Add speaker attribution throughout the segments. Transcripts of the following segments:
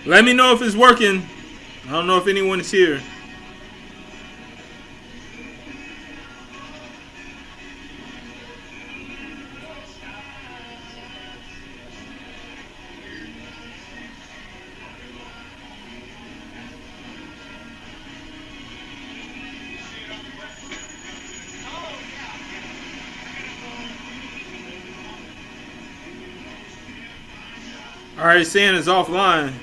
Speaker 1: Let me know if it's working. I don't know if anyone is here. Alright, saying it's offline.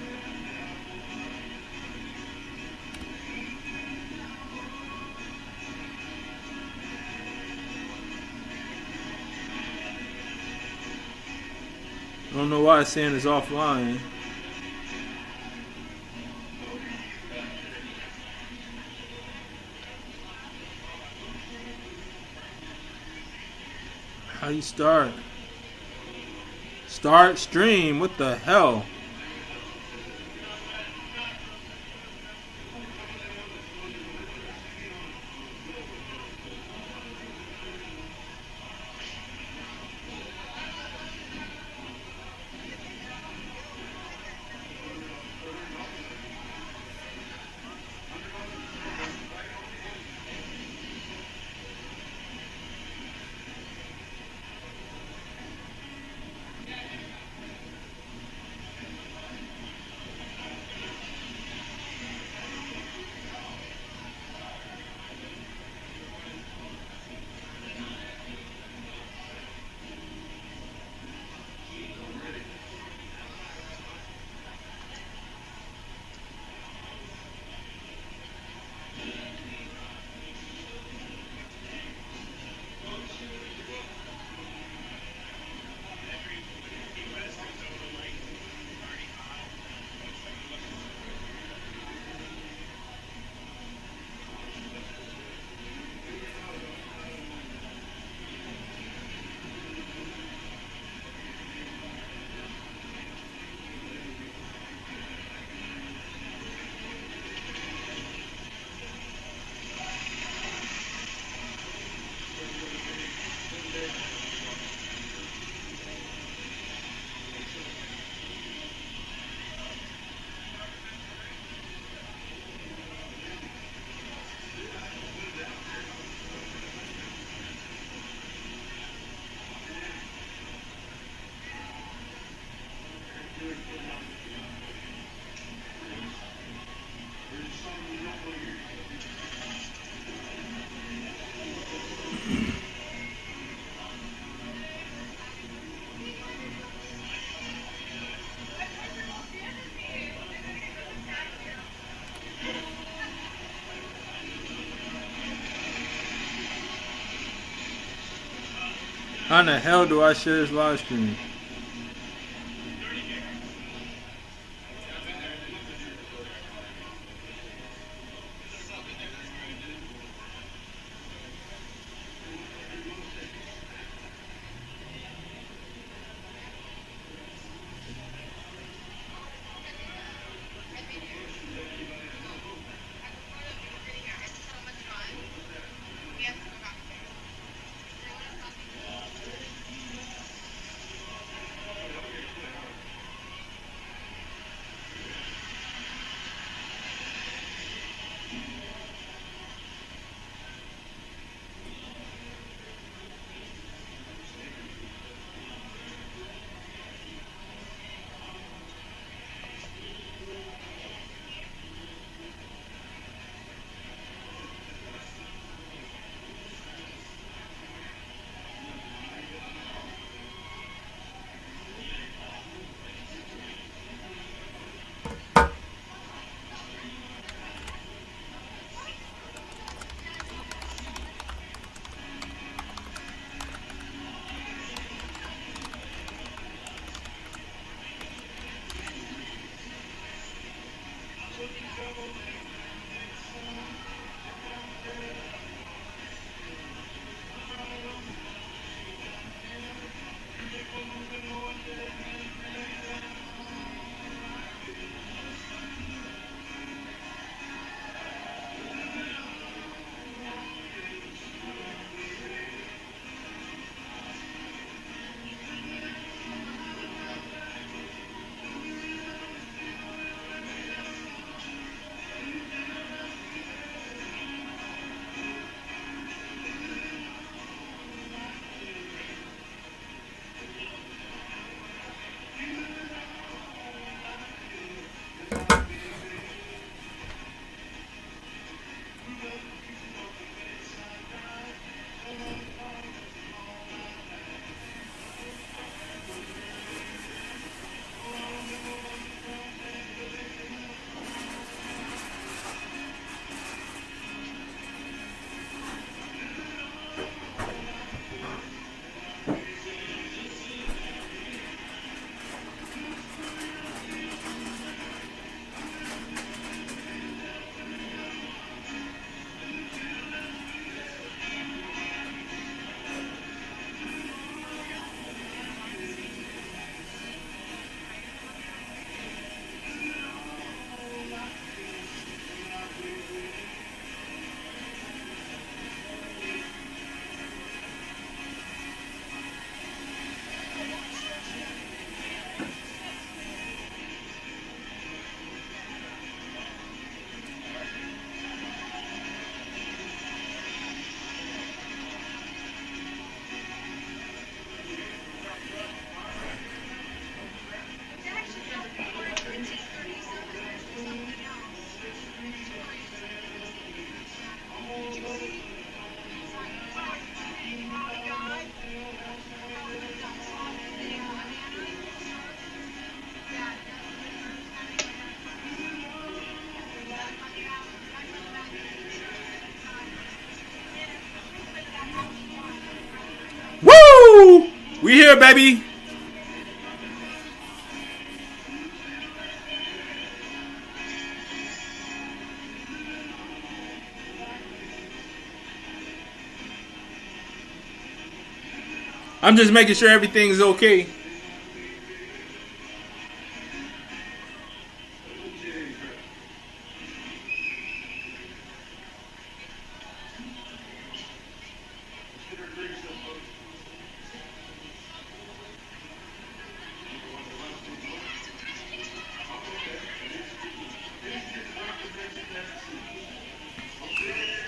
Speaker 1: I don't know why it's saying it's offline. How do you start? Start stream. What the hell? How in the hell do I share this live stream? We here, baby. I'm just making sure everything's okay.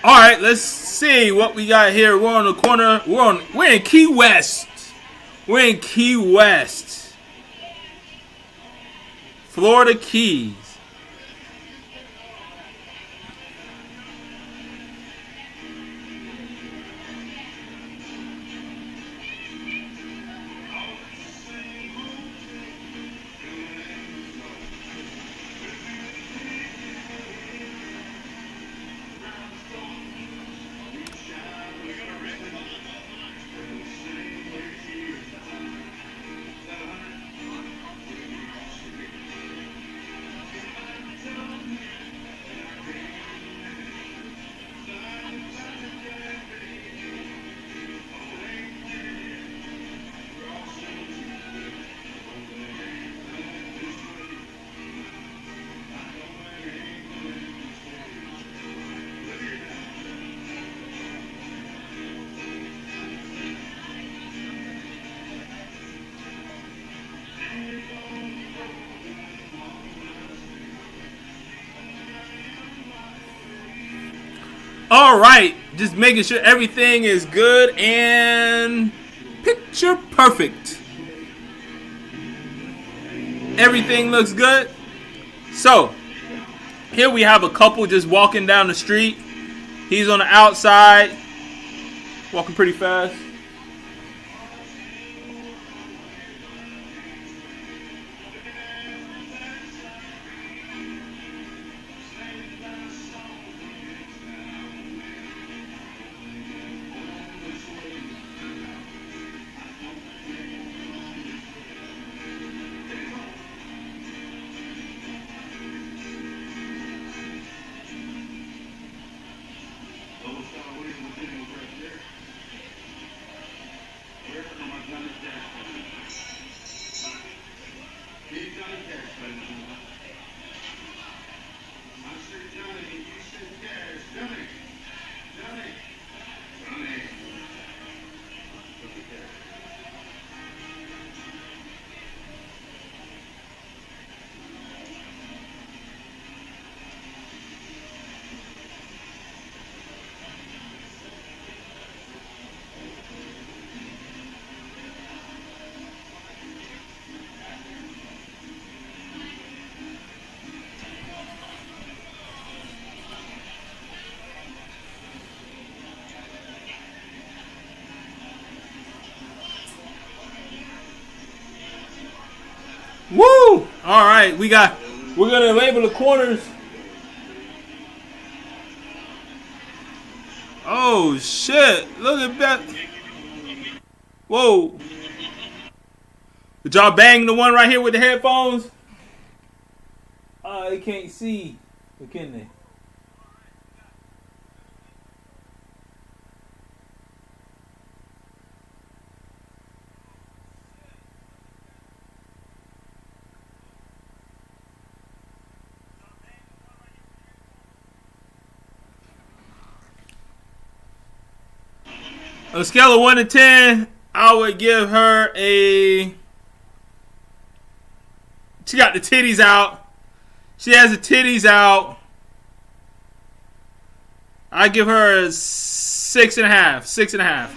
Speaker 1: All right, let's see what we got here. We're on the corner. We're in Key West. We're in Key West, Florida Keys. All right, just making sure everything is good and picture perfect. Everything looks good. So, here we have a couple just walking down the street. He's on the outside, walking pretty fast. Woo! All right, we're gonna label the corners. Oh shit! Look at that! Whoa! Did y'all bang the one right here with the headphones? They can't see. Can they? On a scale of 1 to 10, I would give her a... She got the titties out. She has the titties out. I give her a 6.5. 6.5.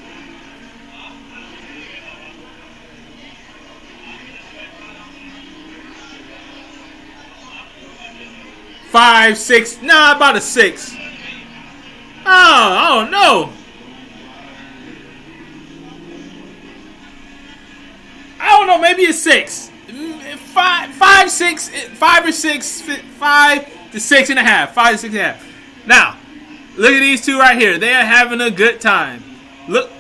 Speaker 1: 5, 6. Nah, about a 6. Oh no. I don't know, maybe a 6. 5, 6, 5 or 6, 5 to 6.5. 5 to 6.5. Now, look at these two right here. They are having a good time. Look.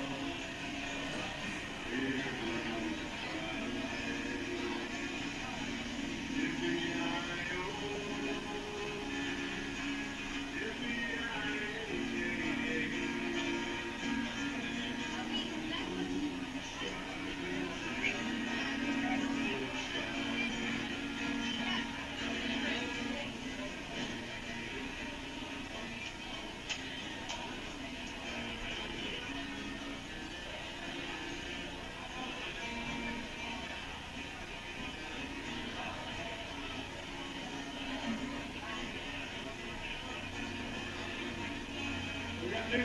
Speaker 1: All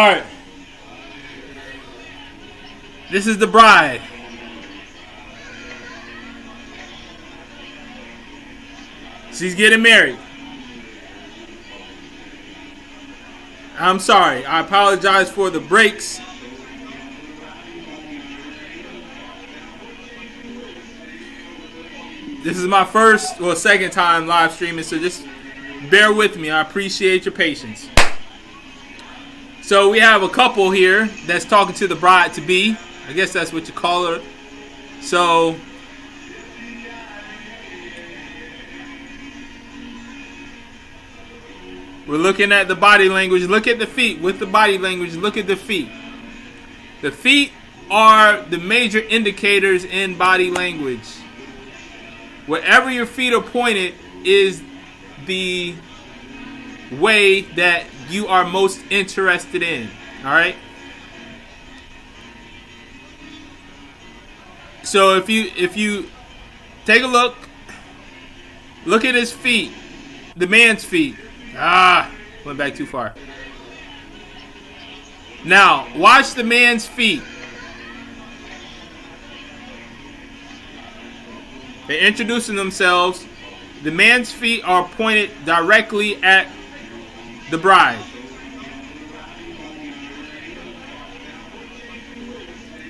Speaker 1: right. This is the bride. She's getting married. I'm sorry. I apologize for the breaks. This is my first or second time live streaming, so just bear with me. I appreciate your patience. So we have a couple here that's talking to the bride-to-be. I guess that's what you call her. So we're looking at the body language. Look at the feet. With the body language, look at the feet. The feet are the major indicators in body language. Wherever your feet are pointed is the way that you are most interested in. All right. So if you take a look at his feet, the man's feet. Went back too far. Now watch the man's feet. They're introducing themselves. The man's feet are pointed directly at the bride.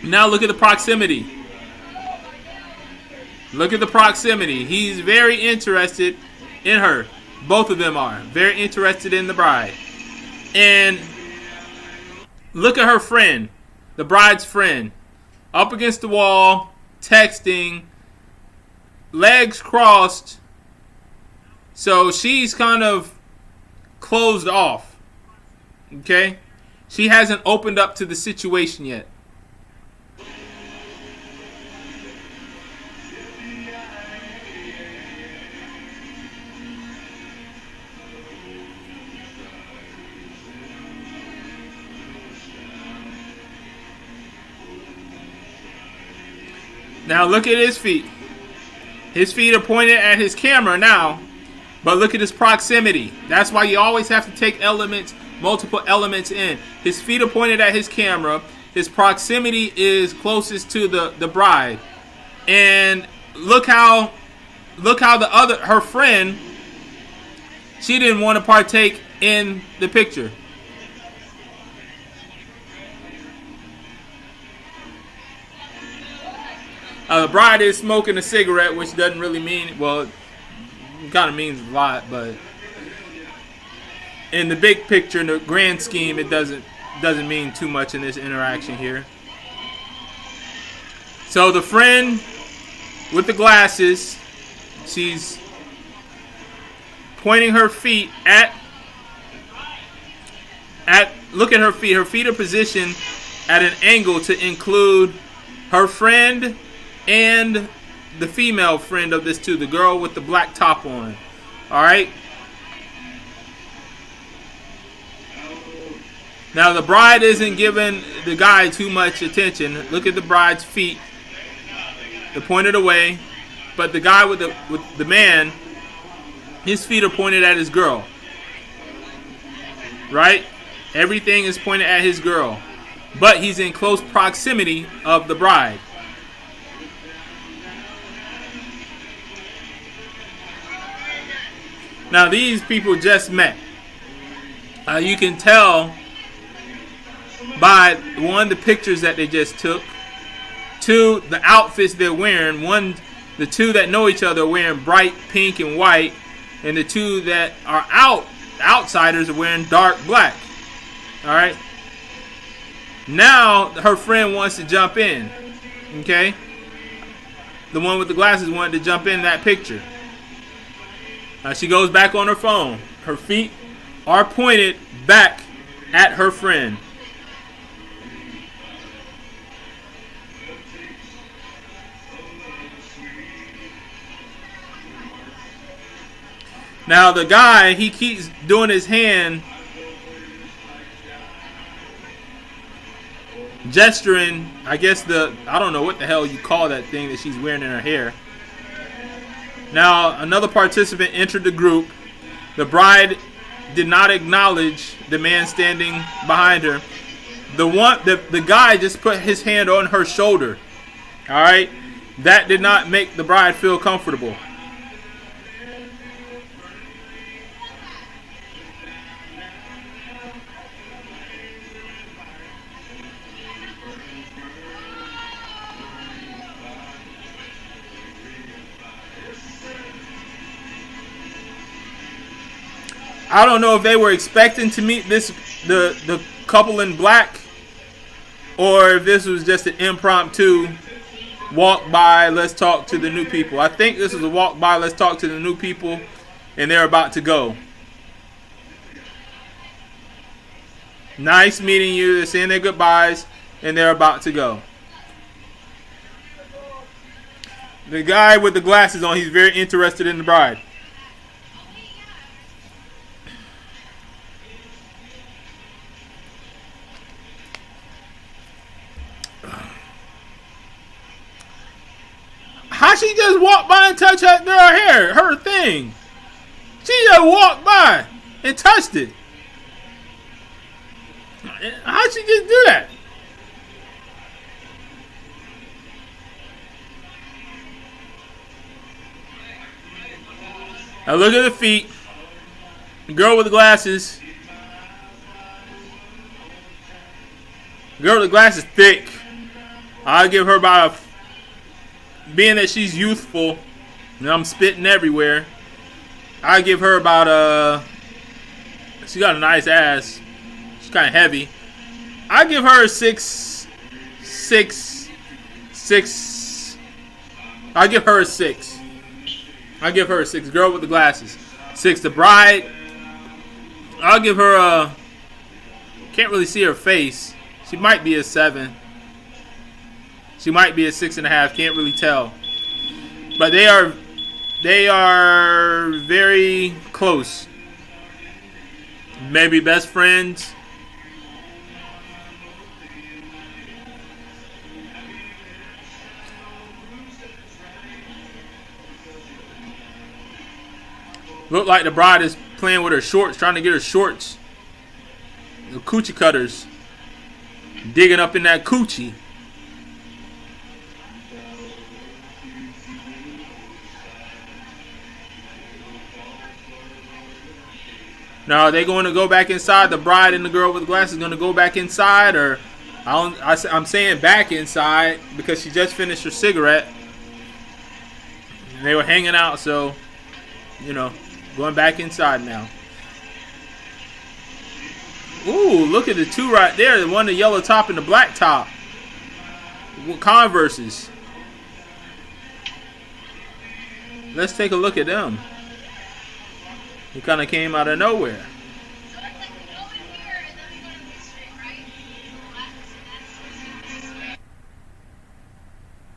Speaker 1: Now look at the proximity. Look at the proximity. He's very interested in her. Both of them are very interested in the bride. And look at her friend, the bride's friend, up against the wall, texting, legs crossed. So she's kind of closed off. Okay? She hasn't opened up to the situation yet. Now look at his feet. His feet are pointed at his camera now. But look at his proximity. That's why you always have to take multiple elements in. His feet are pointed at his camera. His proximity is closest to the bride. And look how her friend, she didn't want to partake in the picture. The bride is smoking a cigarette, which doesn't really mean, well, it kind of means a lot, but in the big picture, in the grand scheme, it doesn't mean too much in this interaction here. So the friend with the glasses, she's pointing her feet at look at her feet. Her feet are positioned at an angle to include her friend and the female friend of this too, the girl with the black top on. All right. Now the bride isn't giving the guy too much attention. Look at the bride's feet. They're pointed away, but the guy with the man, his feet are pointed at his girl. Right? Everything is pointed at his girl, but he's in close proximity of the bride. Now these people just met. You can tell by one, the pictures that they just took, two, the outfits they're wearing. One, the two that know each other are wearing bright pink and white, and the two that are outsiders are wearing dark black. All right. Now her friend wants to jump in. Okay. The one with the glasses wanted to jump in that picture. She goes back on her phone. Her feet are pointed back at her friend. Now the guy, he keeps doing his hand, gesturing, I guess I don't know what the hell you call that thing that she's wearing in her hair. Now another participant entered the group. The bride did not acknowledge the man standing behind her. The guy just put his hand on her shoulder. All right, that did not make the bride feel comfortable. I don't know if they were expecting to meet the couple in black, or if this was just an impromptu walk by, let's talk to the new people. I think this is a walk by, let's talk to the new people, and they're about to go. Nice meeting you. They're saying their goodbyes, and they're about to go. The guy with the glasses on, he's very interested in the bride. How she just walked by and touched that girl hair, her thing? She just walked by and touched it. How'd she just do that? Now look at the feet. The girl with the glasses. The girl with the glasses thick. I'll give her about a... Being that she's youthful, and I'm spitting everywhere, I give her about she got a nice ass. She's kind of heavy. I give her a 6. I give her a 6. I give her a 6. Girl with the glasses. 6. The bride, I'll give her a... Can't really see her face. She might be a 7. She might be a 6.5. Can't really tell. But they are very close. Maybe best friends. Look like the bride is playing with her shorts, trying to get her shorts. The coochie cutters. Digging up in that coochie. Now, are they going to go back inside? The bride and the girl with the glasses going to go back inside? Or I'm saying back inside because she just finished her cigarette. And they were hanging out, so, you know, going back inside now. Ooh, look at the two right there. The one, the yellow top and the black top. Converses. Let's take a look at them. It kind of came out of nowhere.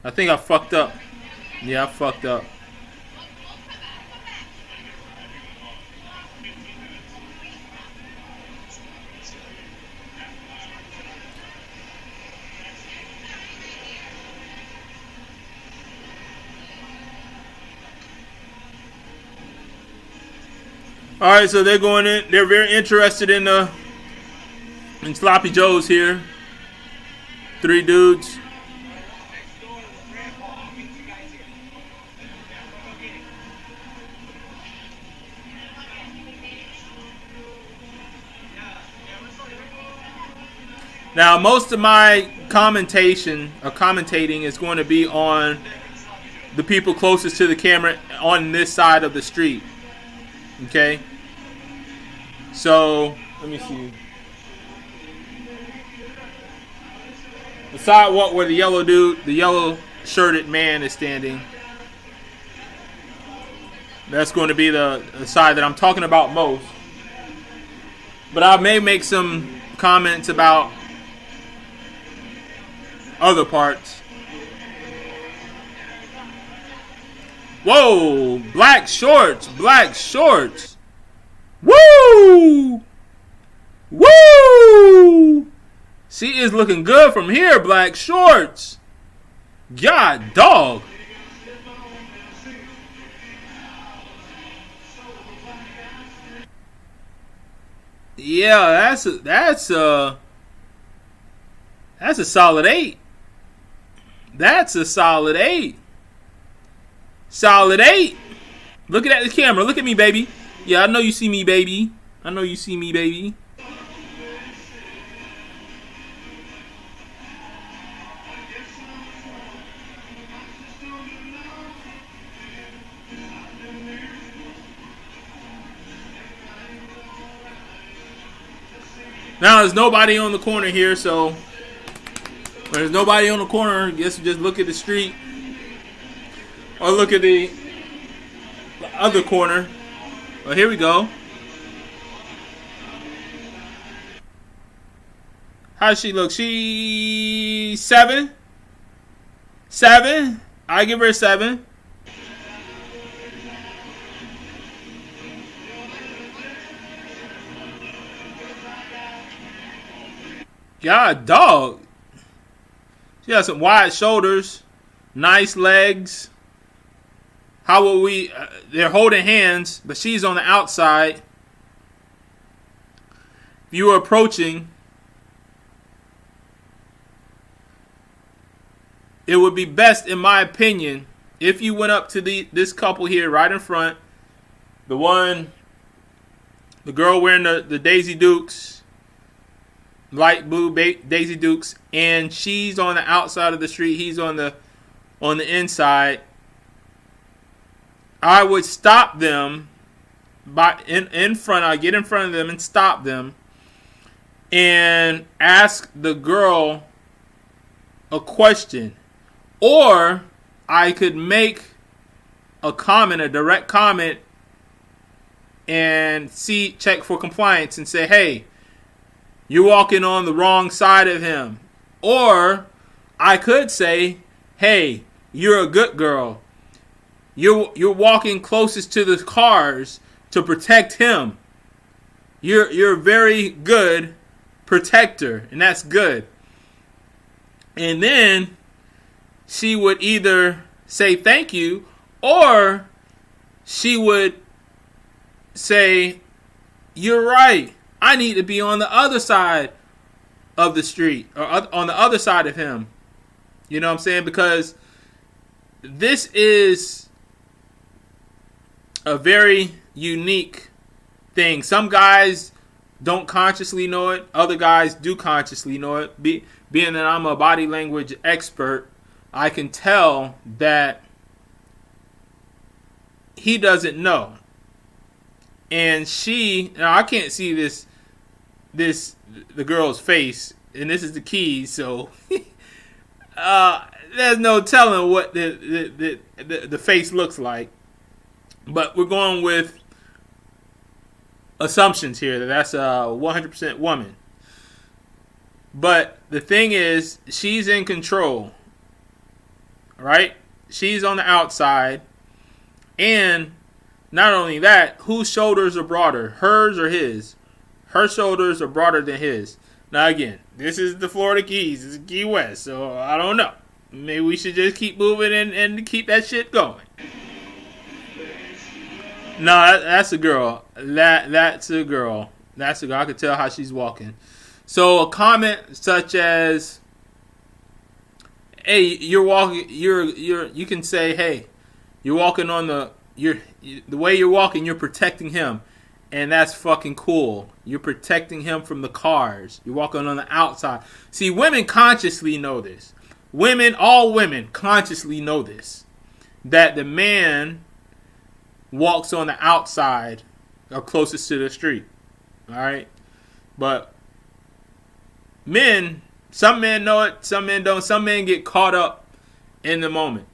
Speaker 1: I think I fucked up. Yeah, I fucked up. All right, so they're going in. They're very interested in Sloppy Joe's here. 3 dudes. Now, most of my commentating is going to be on the people closest to the camera on this side of the street. Okay, so let me see. The sidewalk where the yellow shirted man is standing. That's going to be the side that I'm talking about most. But I may make some comments about other parts. Whoa, black shorts, black shorts. Woo! Woo! She is looking good from here, black shorts. God, dog. Yeah, that's a solid 8. That's a solid 8. Solid 8. Looking at the camera. Look at me, baby. Yeah, I know you see me, baby. I know you see me, baby. Now, there's nobody on the corner here, so when there's nobody on the corner, I guess you just look at the street or look at the other corner. Well, here we go. How does she look? She 7? 7? I give her a 7. God, dog. She has some wide shoulders, nice legs. How will we? They're holding hands, but she's on the outside. If you were approaching, it would be best, in my opinion, if you went up to this couple here right in front. The girl wearing the Daisy Dukes. Light blue Daisy Dukes, and she's on the outside of the street. He's on the inside. I would stop them in front. I get in front of them and stop them, and ask the girl a question, or I could make a comment, a direct comment, and check for compliance and say, hey, you're walking on the wrong side of him. Or I could say, hey, you're a good girl. You're walking closest to the cars to protect him. You're a very good protector, and that's good. And then she would either say thank you, or she would say, you're right. I need to be on the other side of the street, or on the other side of him. You know what I'm saying? Because this is a very unique thing. Some guys don't consciously know it. Other guys do consciously know it. Being that I'm a body language expert, I can tell that he doesn't know. And now I can't see the girl's face, and this is the key, so there's no telling what the face looks like. But we're going with assumptions here that that's a 100% woman. But the thing is, she's in control, right? She's on the outside, and not only that, whose shoulders are broader, hers or his? Her shoulders are broader than his. Now again, this is the Florida Keys. This is Key West, so I don't know. Maybe we should just keep moving and keep that shit going. No, that's a girl. That's a girl. That's a girl. I could tell how she's walking. So a comment such as, "Hey, you're walking. You can say, hey, you're walking on the way you're walking. You're protecting him, and that's fucking cool. You're protecting him from the cars. You're walking on the outside. See, women consciously know this. All women consciously know this, that the man walks on the outside or closest to the street. All right, but some men know it, some men don't. Some men get caught up in the moment,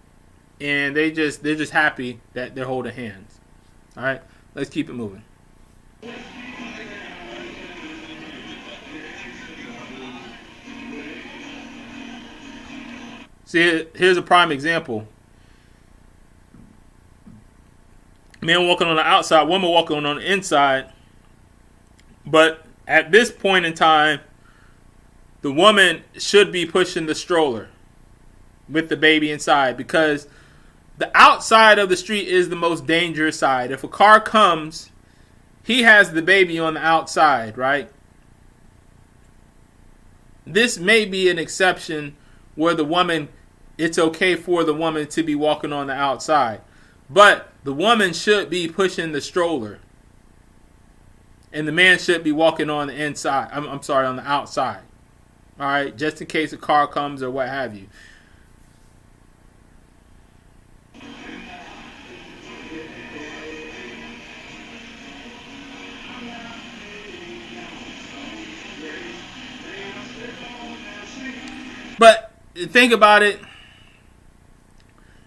Speaker 1: and they're just happy that they're holding hands. All right, let's keep it moving. See, here's a prime example. Man walking on the outside, woman walking on the inside. But at this point in time, the woman should be pushing the stroller with the baby inside, because the outside of the street is the most dangerous side. If a car comes, he has the baby on the outside, right? This may be an exception where the woman, it's okay for the woman to be walking on the outside. But the woman should be pushing the stroller. And the man should be walking on the inside. I'm sorry, on the outside. All right, just in case a car comes or what have you. But think about it.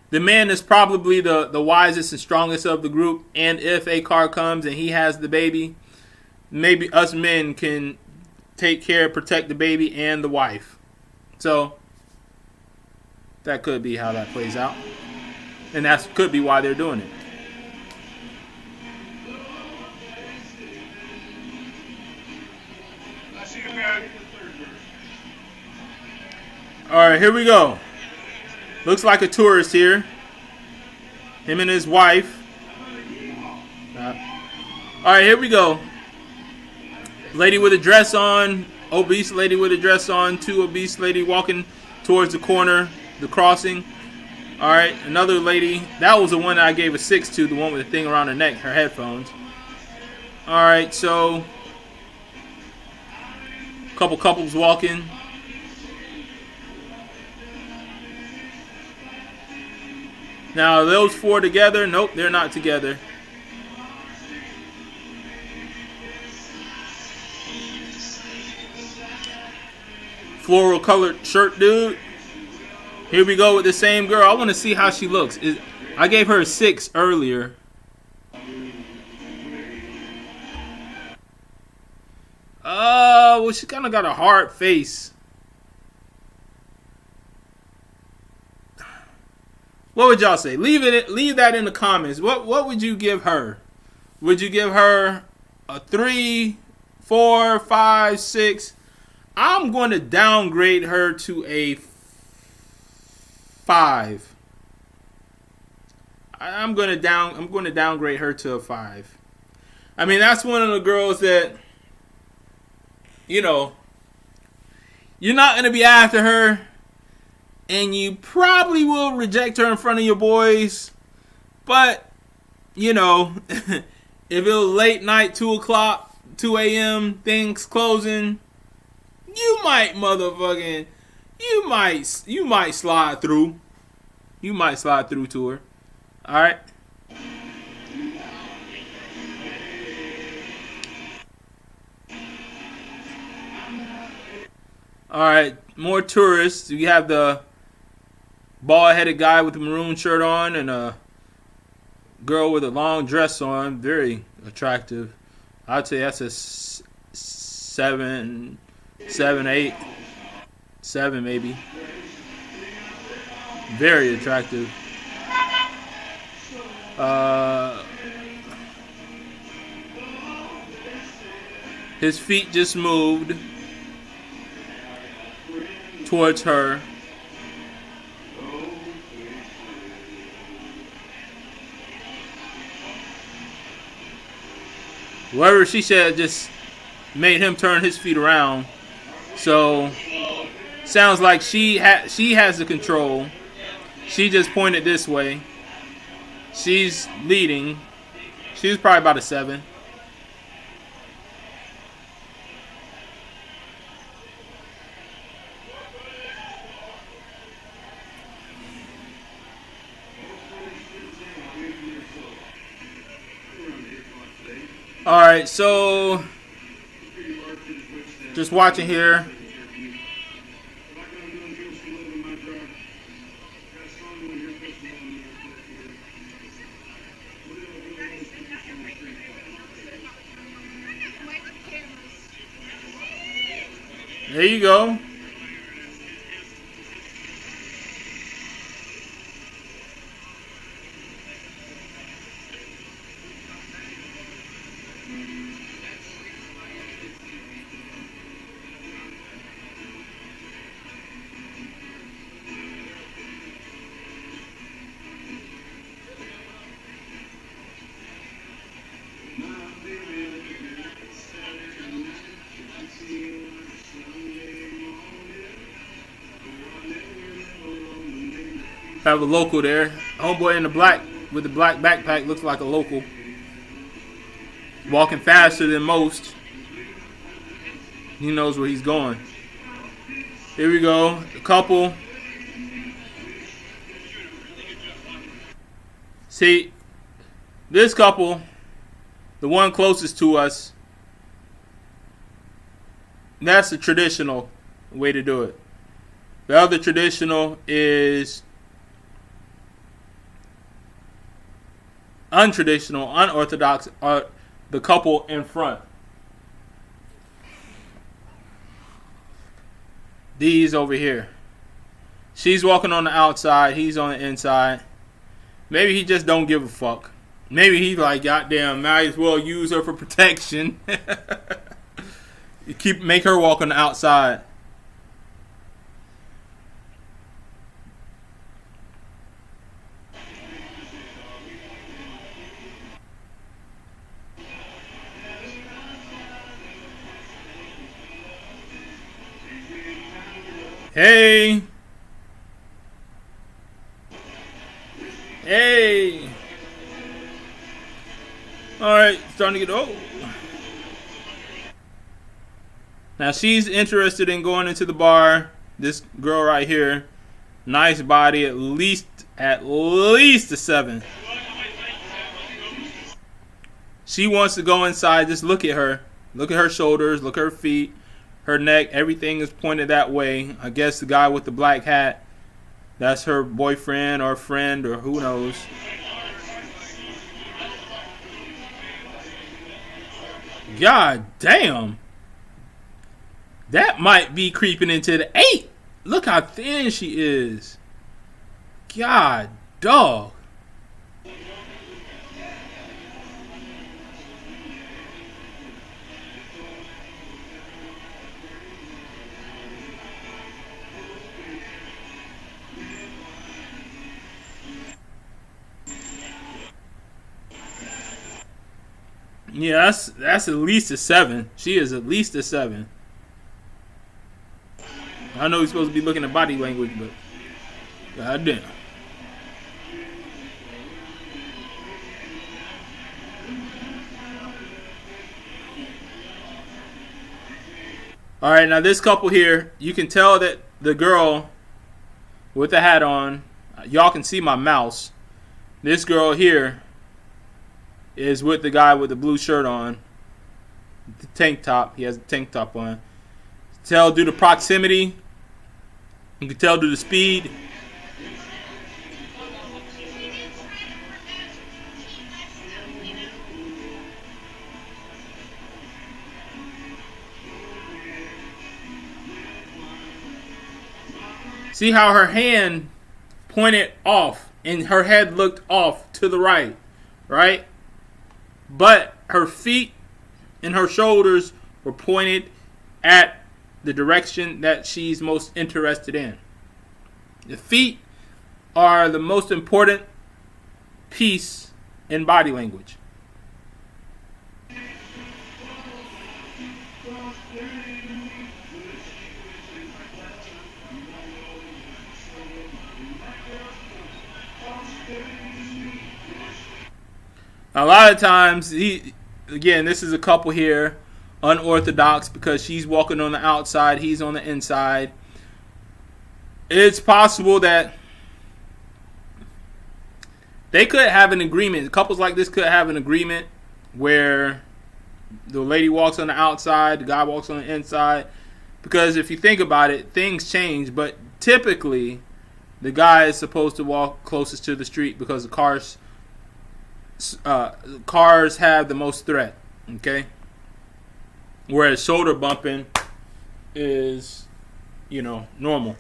Speaker 1: The man is probably the wisest and strongest of the group. And if a car comes and he has the baby, maybe us men can take care, protect the baby and the wife. So that could be how that plays out. And that could be why they're doing it. Alright, here we go. Looks like a tourist here. Him and his wife. Alright, here we go. Lady with a dress on. Obese lady with a dress on. Two obese lady walking towards the corner. The crossing. Alright, another lady. That was the one that I gave a 6 to. The one with the thing around her neck. Her headphones. Alright, so. Couple couples walking. Now, are those four together? Nope, they're not together. Floral colored shirt dude. Here we go with the same girl. I want to see how she looks. I gave her a 6 earlier. Well, she kind of got a hard face. What would y'all say? Leave that in the comments. What would you give her? Would you give her a 3, 4, 5, 6? I'm going to downgrade her to a 5. I'm going to downgrade her to a 5. I mean, that's one of the girls that, you know, you're not going to be after her. And you probably will reject her in front of your boys. But, you know, if it was late night, 2 o'clock, 2 a.m., things closing, you might slide through. You might slide through to her. All right? All right, more tourists. You have the bald-headed guy with the maroon shirt on and a girl with a long dress on. Very attractive. I'd say that's a 7, 8, 7 maybe. Very attractive. His feet just moved towards her. Whatever she said just made him turn his feet around. So sounds like she has the control. She just pointed this way. She's leading. She's probably about a 7. All right, so just watching here. There you go. Have a local there. Homeboy in the black with the black backpack looks like a local. Walking faster than most. He knows where he's going. Here we go. A couple. See, this couple, the one closest to us, that's the traditional way to do it. The other traditional is untraditional, unorthodox, are the couple in front. These over here. She's walking on the outside. He's on the inside. Maybe he just don't give a fuck. Maybe he's like, goddamn, might as well use her for protection. Make her walk on the outside. Hey. Hey. Alright, starting to get old. Now she's interested in going into the bar. This girl right here. Nice body, at least a 7. She wants to go inside. Just look at her. Look at her shoulders, look at her feet. Her neck, everything is pointed that way. I guess the guy with the black hat, that's her boyfriend or friend or who knows. God damn. That might be creeping into the 8. Look how thin she is. God dog. Yeah, that's at least a 7. She is at least a 7. I know he's supposed to be looking at body language, but goddamn. All right, now this couple here, you can tell that the girl with the hat on, y'all can see my mouse. This girl here is with the guy with the blue shirt on, the tank top. He has a tank top on. Tell due to proximity. You can tell due to speed. See how her hand pointed off and her head looked off to the right, right? But her feet and her shoulders were pointed at the direction that she's most interested in. The feet are the most important piece in body language. A lot of times, this is a couple here, unorthodox, because she's walking on the outside, he's on the inside. It's possible that they could have an agreement. Couples like this could have an agreement where the lady walks on the outside, the guy walks on the inside. Because if you think about it, things change, but typically the guy is supposed to walk closest to the street because the cars have the most threat, okay? Whereas shoulder bumping is, normal.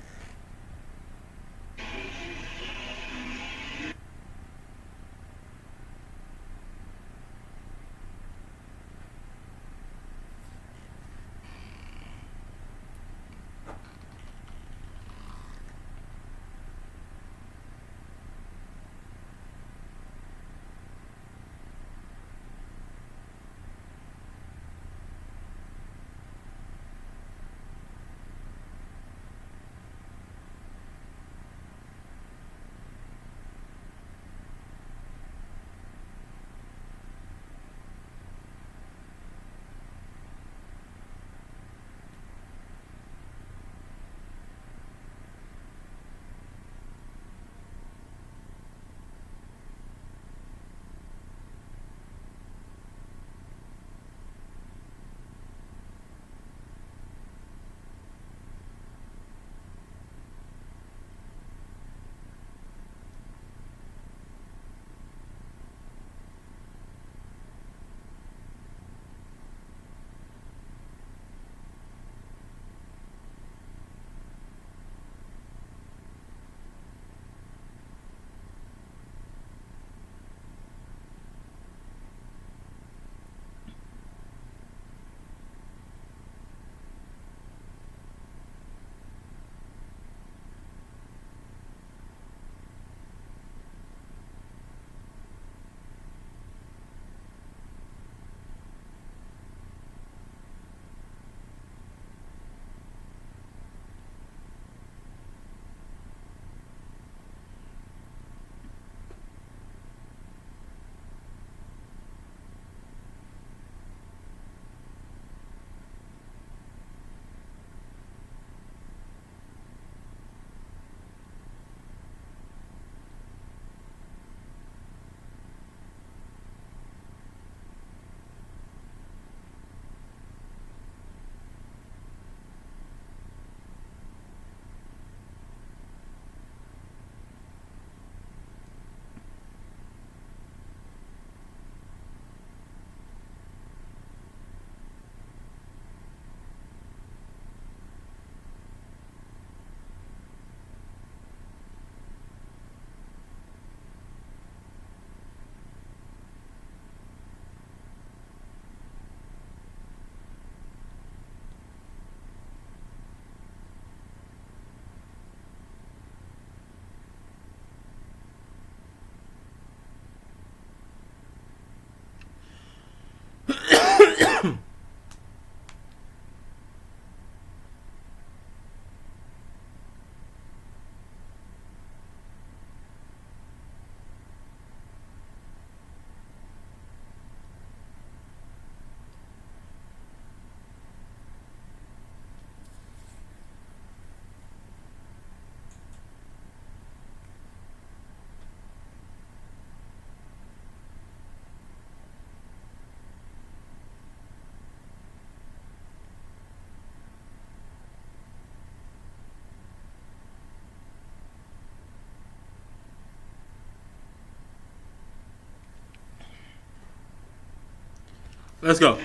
Speaker 1: Let's go.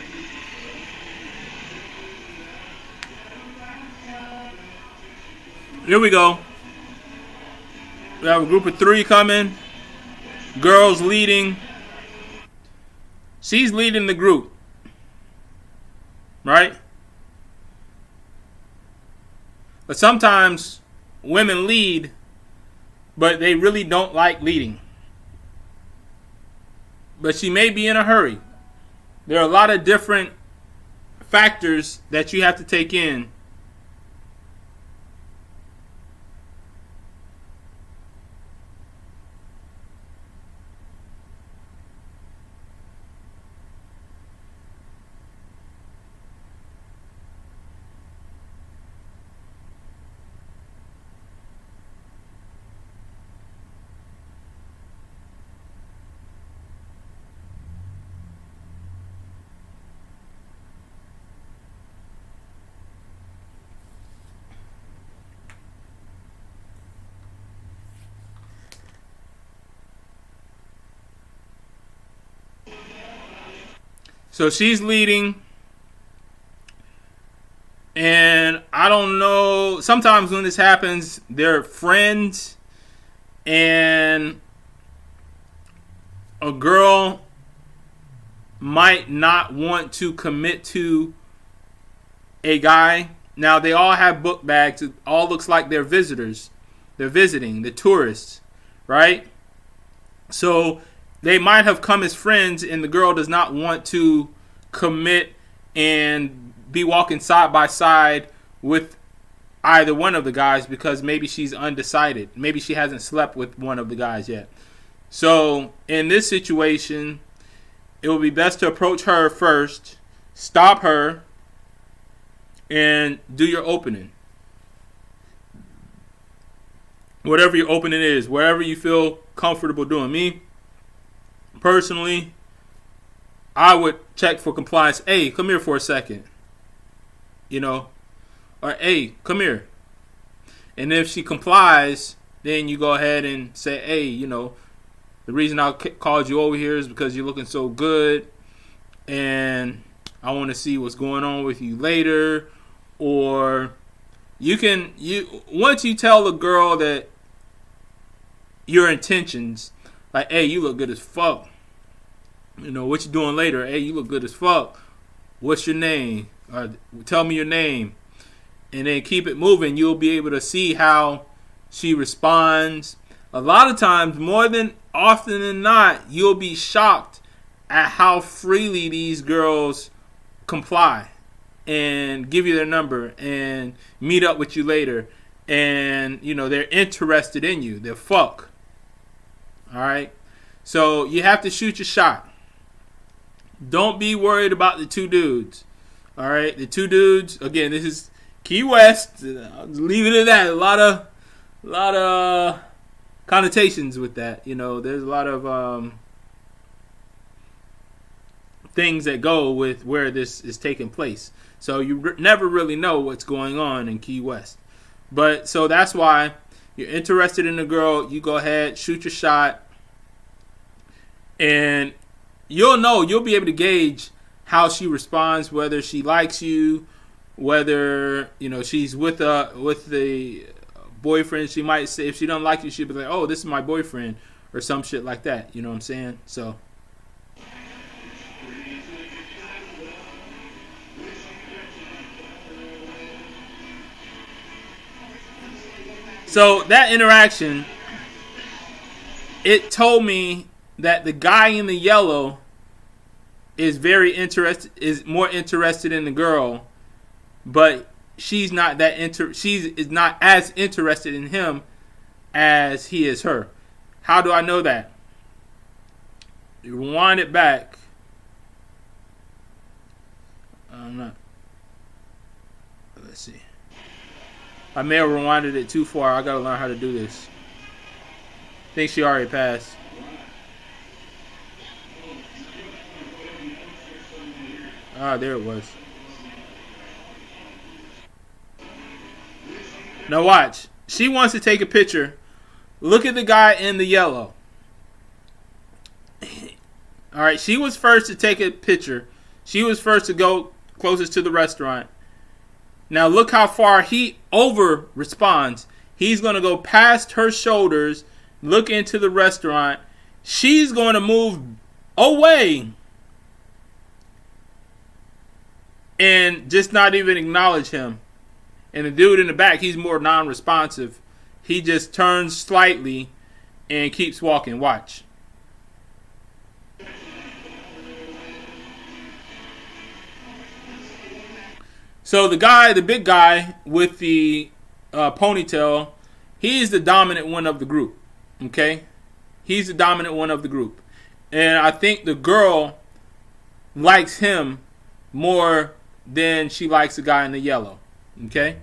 Speaker 1: Here we go. We have a group of 3 coming. Girls leading. She's leading the group. Right? But sometimes women lead, but they really don't like leading. But she may be in a hurry. There are a lot of different factors that you have to take in. So she's leading, and I don't know, sometimes when this happens, they're friends, and a girl might not want to commit to a guy. Now, they all have book bags. It all looks like they're visitors. They're visiting, the tourists, right? So they might have come as friends, and the girl does not want to commit and be walking side by side with either one of the guys because maybe she's undecided. Maybe she hasn't slept with one of the guys yet. So in this situation, it would be best to approach her first, stop her, and do your opening. Whatever your opening is, wherever you feel comfortable doing. Me, personally, I would check for compliance. Hey, come here for a second. You know, or hey, come here. And if she complies, then you go ahead and say, hey, you know, the reason I called you over here is because you're looking so good, and I want to see what's going on with you later. Or once you tell a girl that your intentions, like, hey, you look good as fuck. You know, what you doing later? Hey, you look good as fuck. What's your name? Tell me your name. And then keep it moving. You'll be able to see how she responds. A lot of times, more than often than not, you'll be shocked at how freely these girls comply and give you their number and meet up with you later. And, you know, they're interested in you. They're fuck. All right? So you have to shoot your shot. Don't be worried about the 2 dudes. All right? The 2 dudes, again, this is Key West. I'll leave it at that. A lot of connotations with that. You know, there's a lot of things that go with where this is taking place. So you never really know what's going on in Key West. But so that's why you're interested in a girl. You go ahead, shoot your shot, and you'll be able to gauge how she responds, whether she likes you, whether, you know, she's with the boyfriend. She might say, if she don't like you, she'll be like, oh, this is my boyfriend, or some shit like that. You know what I'm saying? So that interaction, it told me that the guy in the yellow is more interested in the girl, but she's not as interested in him as he is her. How do I know that? You rewind it back. Let's see. I may have rewinded it too far. I gotta learn how to do this. I think she already passed. Ah, there it was. Now watch. She wants to take a picture. Look at the guy in the yellow. Alright, she was first to take a picture. She was first to go closest to the restaurant. Now look how far he over responds. He's going to go past her shoulders, look into the restaurant. She's going to move away and just not even acknowledge him. And the dude in the back, he's more non-responsive. He just turns slightly and keeps walking. Watch. So the guy, the big guy with the ponytail, he's the dominant one of the group. Okay? He's the dominant one of the group. And I think the girl likes him more than she likes the guy in the yellow. Okay?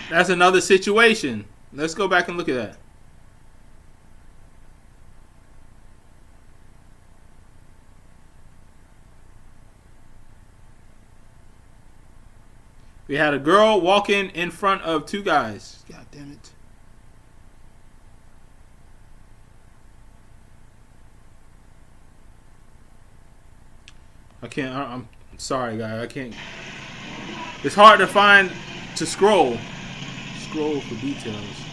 Speaker 1: That's another situation. Let's go back and look at that. We had a girl walking in front of two guys. God damn it. I can't. I'm sorry, guys. I can't. It's hard to find, to scroll. Scroll for details.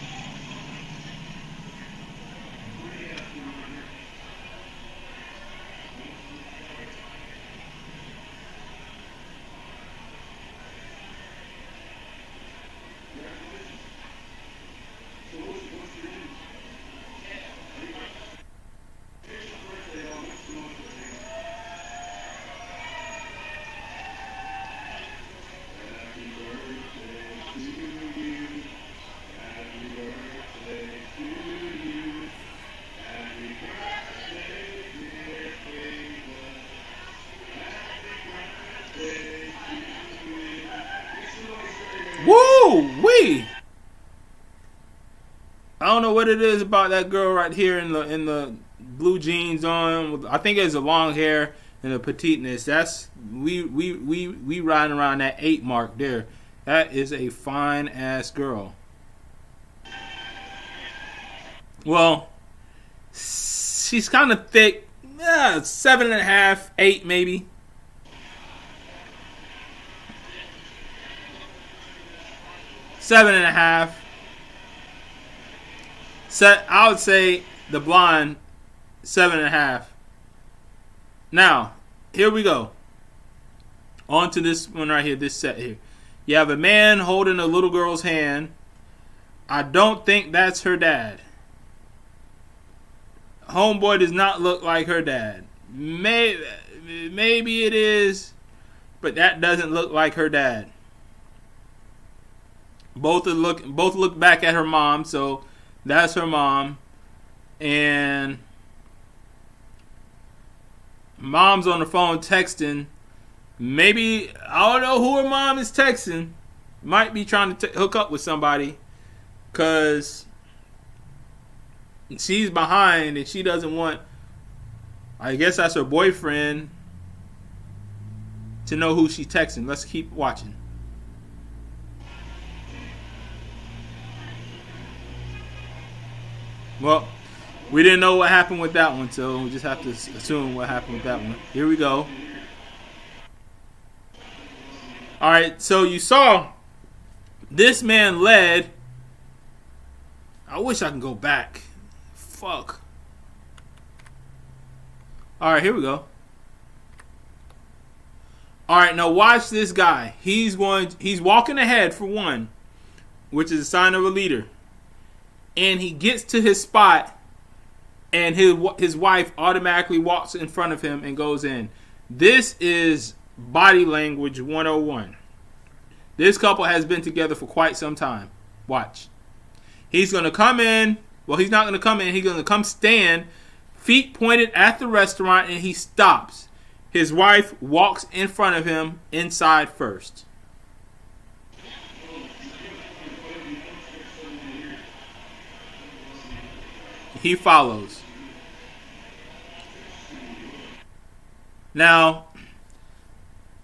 Speaker 1: Woo-wee! I don't know what it is about that girl right here in the blue jeans on. I think it's the long hair and the petiteness. That's we riding around that 8 mark there. That is a fine ass girl. Well, she's kind of thick. Yeah, 7.5, 8 maybe. Seven and a half. I would say the blonde 7.5. Now, here we go. On to this one right here, this set here. You have a man holding a little girl's hand. I don't think that's her dad. Homeboy does not look like her dad. Maybe it is, but that doesn't look like her dad. Both look back at her mom, so that's her mom. And mom's on the phone texting. Maybe, I don't know who her mom is texting. Might be trying to hook up with somebody. Because she's behind and she doesn't want, I guess that's her boyfriend, to know who she's texting. Let's keep watching. Well, we didn't know what happened with that one, so we just have to assume what happened with that one. Here we go. Alright, so you saw this man led. I wish I can go back. Fuck. Alright, here we go. Alright, now watch this guy. He's walking ahead for one, which is a sign of a leader. And he gets to his spot, and his wife automatically walks in front of him and goes in. This is body language 101. This couple has been together for quite some time. Watch. He's going to come in. Well, he's not going to come in. He's going to come stand, feet pointed at the restaurant, and he stops. His wife walks in front of him inside first. he follows. Now,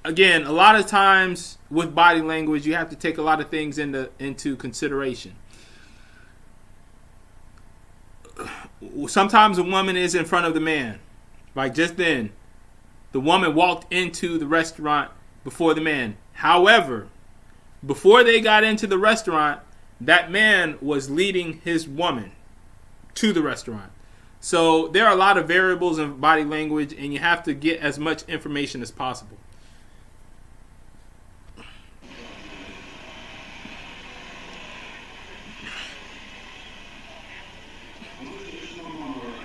Speaker 1: again, a lot of times with body language, you have to take a lot of things into consideration. Sometimes a woman is in front of the man. Like just then, the woman walked into the restaurant before the man. However, before they got into the restaurant, that man was leading his woman to the restaurant. So there are a lot of variables in body language, and you have to get as much information as possible.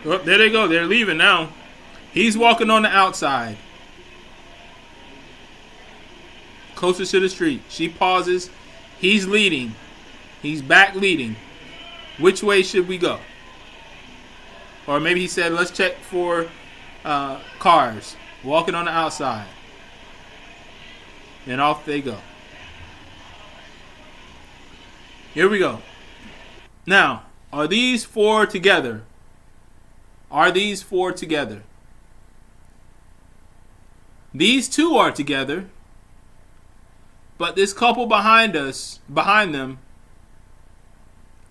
Speaker 1: Oh, there they go. They're leaving now. He's walking on the outside, closest to the street. She pauses. He's leading. He's back leading. Which way should we go? Or maybe he said, let's check for cars. Walking on the outside. And off they go. Here we go. Now, are these four together? Are these four together? These two are together. But this couple behind them,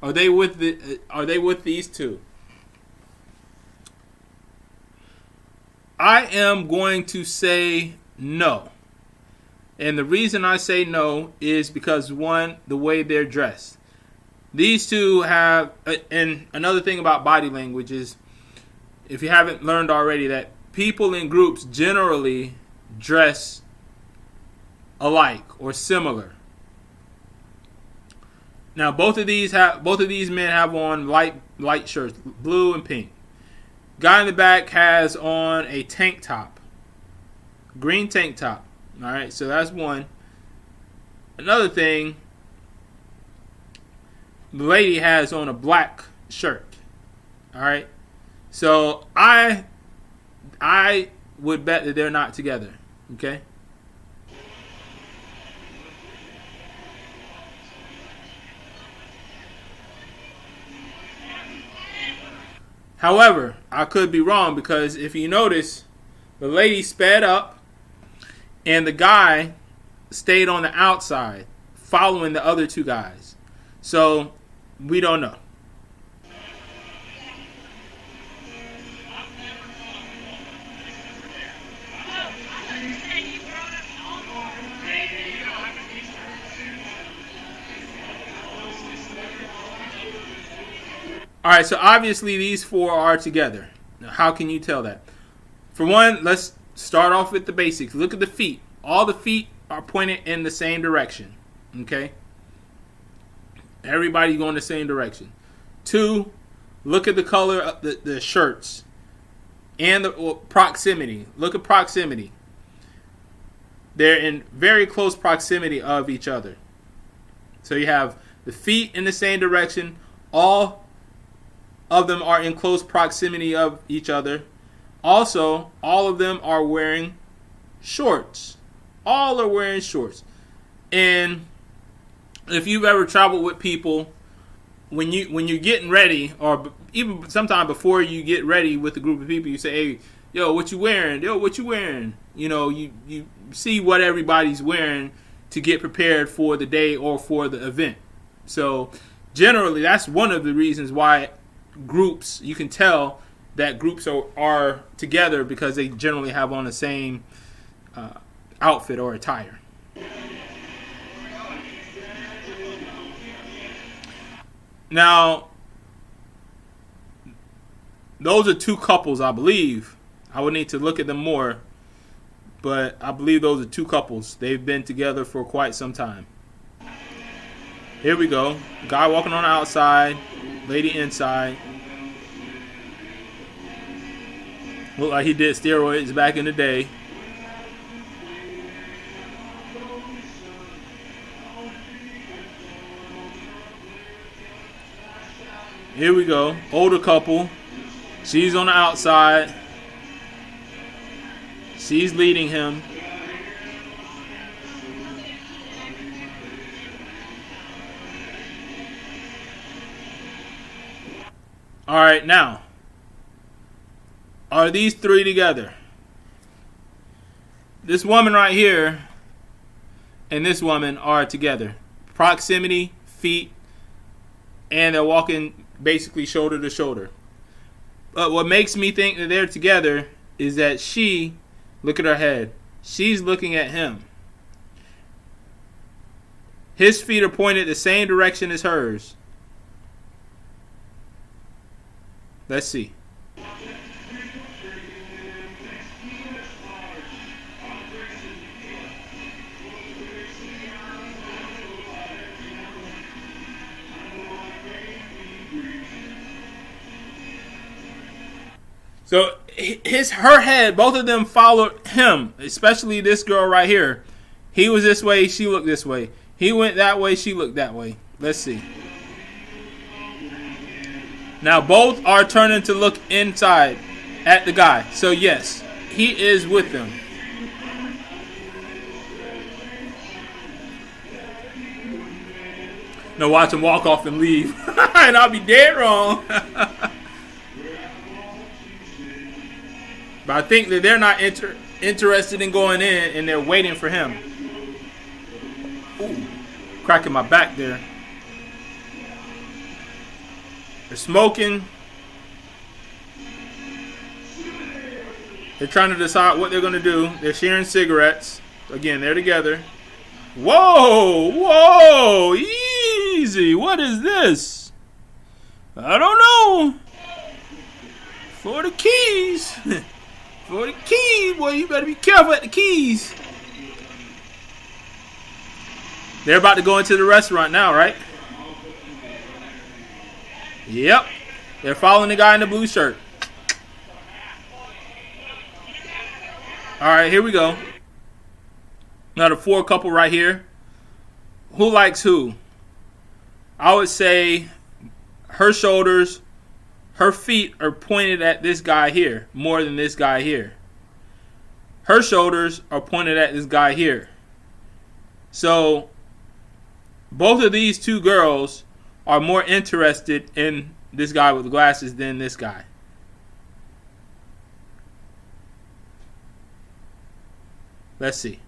Speaker 1: are they with these two? I am going to say no. And the reason I say no is because, one, the way they're dressed. These two have, and another thing about body language is, if you haven't learned already, that people in groups generally dress alike or similar. Now, both of these men have on light shirts, blue and pink. Guy in the back has on a tank top, green tank top. All right, so that's one. Another thing, the lady has on a black shirt. All right, so I would bet that they're not together. Okay. However, I could be wrong, because if you notice, the lady sped up and the guy stayed on the outside following the other two guys. So we don't know. All right, so obviously these four are together. Now, how can you tell that? For one, let's start off with the basics. Look at the feet. All the feet are pointed in the same direction. Okay? Everybody's going the same direction. Two, look at the color of the shirts and the proximity. Look at proximity. They're in very close proximity of each other. So you have the feet in the same direction. All of them are in close proximity of each other. Also, all of them are wearing shorts. All are wearing shorts. And if you've ever traveled with people, when you're getting ready, or even sometime before you get ready with a group of people, you say, hey, yo, what you wearing? Yo, what you wearing? You know, you see what everybody's wearing to get prepared for the day or for the event. So generally, that's one of the reasons why groups, you can tell that groups are together, because they generally have on the same outfit or attire. Now, those are two couples, I believe. I would need to look at them more, but I believe those are two couples. They've been together for quite some time. Here we go. Guy walking on the outside, lady inside. Looked like he did steroids back in the day. Here we go. Older couple. She's on the outside. She's leading him. All right, now, are these three together? This woman right here and this woman are together. Proximity, feet, and they're walking basically shoulder to shoulder. But what makes me think that they're together is that she, look at her head, she's looking at him. His feet are pointed the same direction as hers. Let's see. So her head, both of them followed him, especially this girl right here. He was this way, she looked this way. He went that way, she looked that way. Let's see. Now both are turning to look inside at the guy. So yes, he is with them. Now watch him walk off and leave. And I'll be dead wrong. But I think that they're not interested in going in, and they're waiting for him. Ooh, cracking my back there. They're smoking. They're trying to decide what they're going to do. They're sharing cigarettes. Again, they're together. Whoa, whoa, easy. What is this? I don't know. For the keys. For the keys, boy, you better be careful at the keys. They're about to go into the restaurant now, right? Yep. They're following the guy in the blue shirt. All right, here we go. Now the four couple right here. Who likes who? I would say her shoulders, her feet are pointed at this guy here more than this guy here. Her shoulders are pointed at this guy here. So both of these two girls are more interested in this guy with the glasses than this guy. Let's see.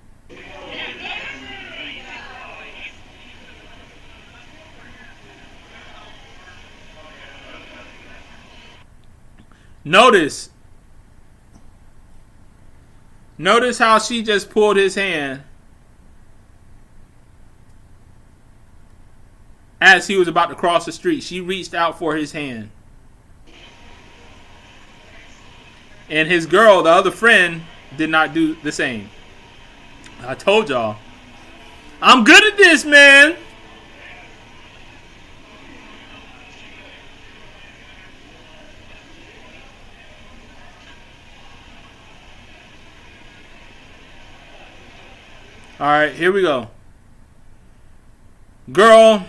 Speaker 1: Notice how she just pulled his hand as he was about to cross the street. She reached out for his hand. And his girl, the other friend, did not do the same. I told y'all. I'm good at this, man. All right, here we go. Girl,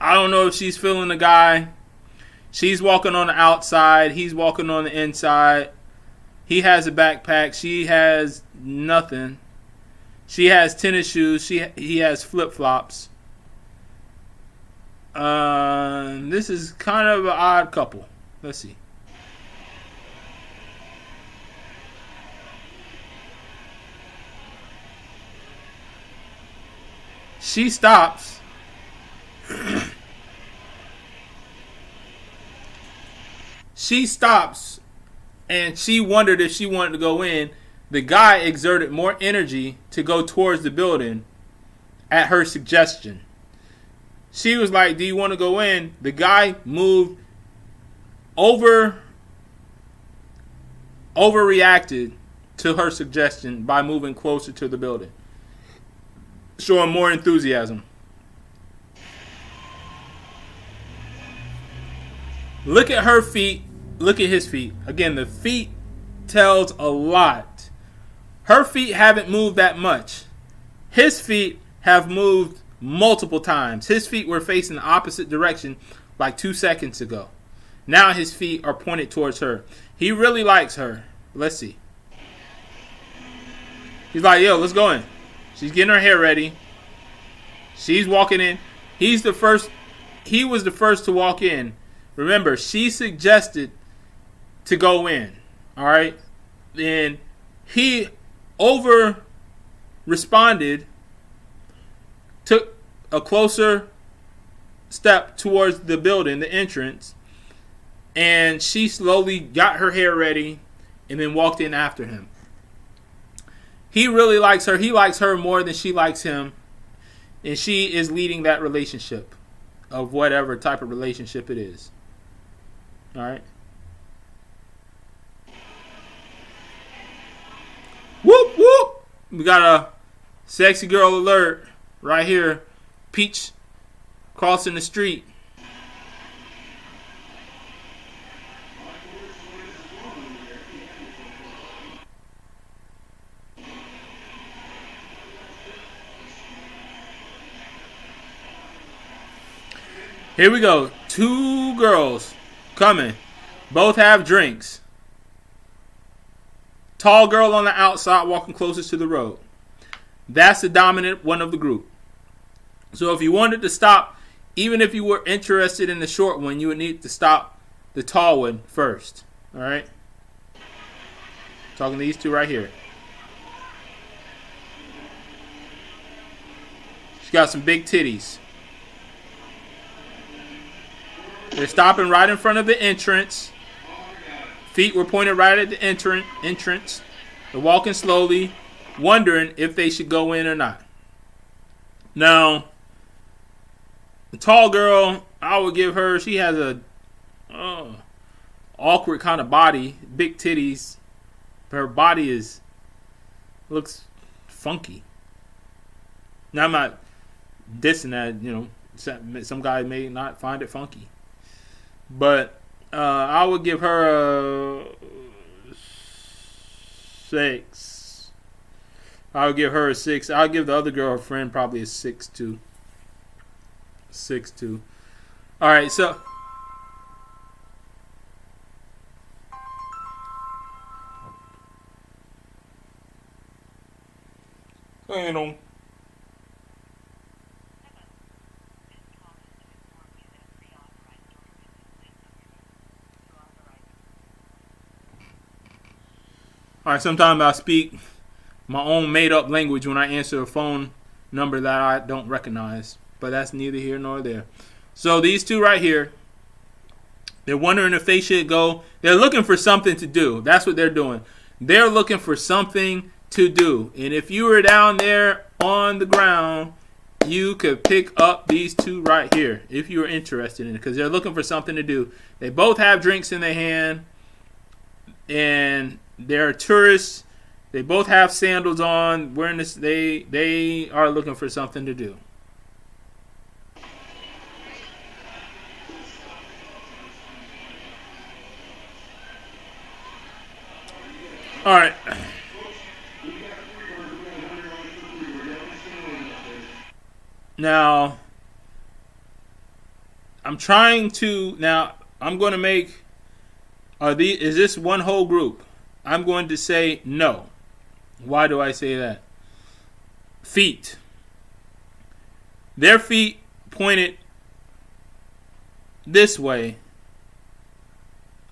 Speaker 1: I don't know if she's feeling the guy. She's walking on the outside. He's walking on the inside. He has a backpack. She has nothing. She has tennis shoes. He has flip-flops. This is kind of an odd couple. Let's see. She stops. She stops, and she wondered if she wanted to go in. The guy exerted more energy to go towards the building at her suggestion. She was like, do you want to go in? The guy moved overreacted to her suggestion by moving closer to the building, showing more enthusiasm. Look at her feet. Look at his feet. Again, the feet tells a lot. Her feet haven't moved that much. His feet have moved multiple times. His feet were facing the opposite direction like 2 seconds ago. Now his feet are pointed towards her. He really likes her. Let's see. He's like, yo, let's go in. She's getting her hair ready. She's walking in. He's the first he was the first to walk in. Remember, she suggested to go in. All right. Then he over responded, took a closer step towards the building, the entrance, and she slowly got her hair ready and then walked in after him. He really likes her. He likes her more than she likes him. And she is leading that relationship of whatever type of relationship it is. All right. Whoop, whoop. We got a sexy girl alert right here. Peach crossing the street. Here we go. 2 girls coming. Both have drinks. Tall girl on the outside walking closest to the road. That's the dominant one of the group. So if you wanted to stop, even if you were interested in the short one, you would need to stop the tall one first. All right? Talking to these 2 right here. She's got some big titties. They're stopping right in front of the entrance. Feet were pointed right at the entrance. They're walking slowly, wondering if they should go in or not. Now, the tall girl, I would give her, she has a awkward kind of body, big titties. Her body looks funky. Now, I'm not dissing that, some guy may not find it funky. But I would give her a 6. I would give her a 6. I'll give the other girl, her friend, probably a 6-2. 6-2. All right, so all right, sometimes I speak my own made-up language when I answer a phone number that I don't recognize. But that's neither here nor there. So these 2 right here, they're wondering if they should go. They're looking for something to do. That's what they're doing. They're looking for something to do. And if you were down there on the ground, you could pick up these 2 right here if you were interested in it, because they're looking for something to do. They both have drinks in their hand, and they're tourists. They both have sandals on. Wearing this, they are looking for something to do. All right. Now, I'm going to make, is this one whole group? I'm going to say no. Why do I say that? Feet. Their feet pointed this way.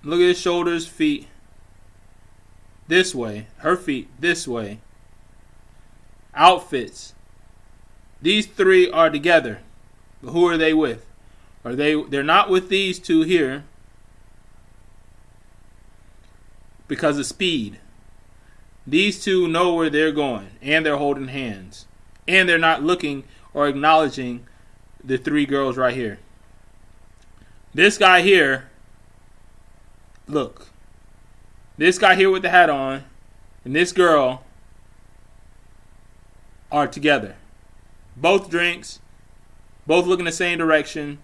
Speaker 1: Look at his shoulders, feet. This way. Her feet this way. Outfits. These 3 are together. But who are they with? They're not with these 2 here because of speed. These 2 know where they're going, and they're holding hands. And they're not looking or acknowledging the 3 girls right here. This guy here, look. This guy here with the hat on and this girl are together. Both drinks, both looking the same direction.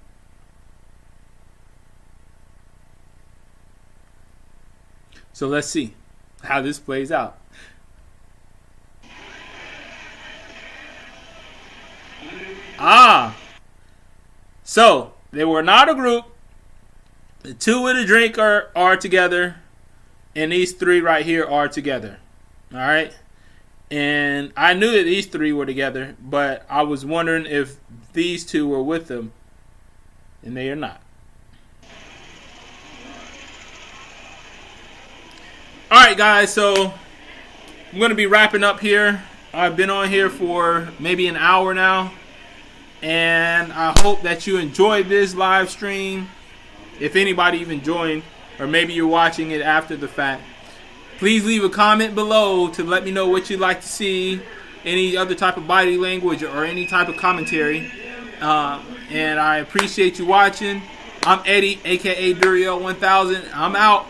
Speaker 1: So let's see how this plays out. So they were not a group. The 2 with a drink are together. And these 3 right here are together. All right. And I knew that these 3 were together, but I was wondering if these 2 were with them. and they are not. Alright guys, so I'm going to be wrapping up here. I've been on here for maybe an hour now, and I hope that you enjoyed this live stream. If anybody even joined, or maybe you're watching it after the fact, please leave a comment below to let me know what you'd like to see, any other type of body language or any type of commentary. And I appreciate you watching. I'm Eddie, aka Duriel 1000. I'm out.